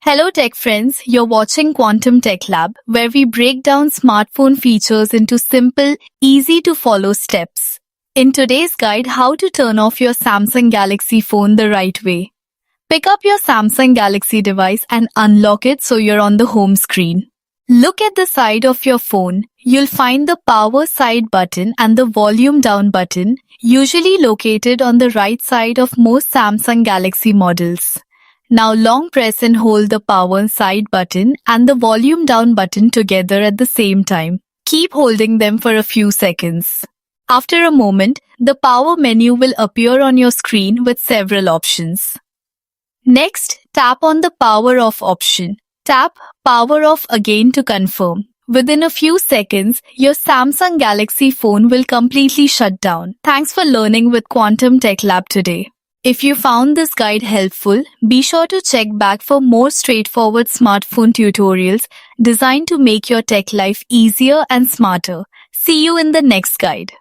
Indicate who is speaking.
Speaker 1: Hello tech friends, you're watching Quantum Tech Lab, where we break down smartphone features into simple, easy to follow steps. In today's guide, how to turn off your Samsung Galaxy phone the right way. Pick up your Samsung Galaxy device and unlock it so you're on the home screen. Look at the side of your phone. You'll find the power side button and the volume down button, usually located on the right side of most Samsung Galaxy models. Now long press and hold the power side button and the volume down button together at the same time. Keep holding them for a few seconds. After a moment, the power menu will appear on your screen with several options. Next, tap on the power off option. Tap power off again to confirm. Within a few seconds, your Samsung Galaxy phone will completely shut down. Thanks for learning with Quantum Tech Lab today. If you found this guide helpful, be sure to check back for more straightforward smartphone tutorials designed to make your tech life easier and smarter. See you in the next guide.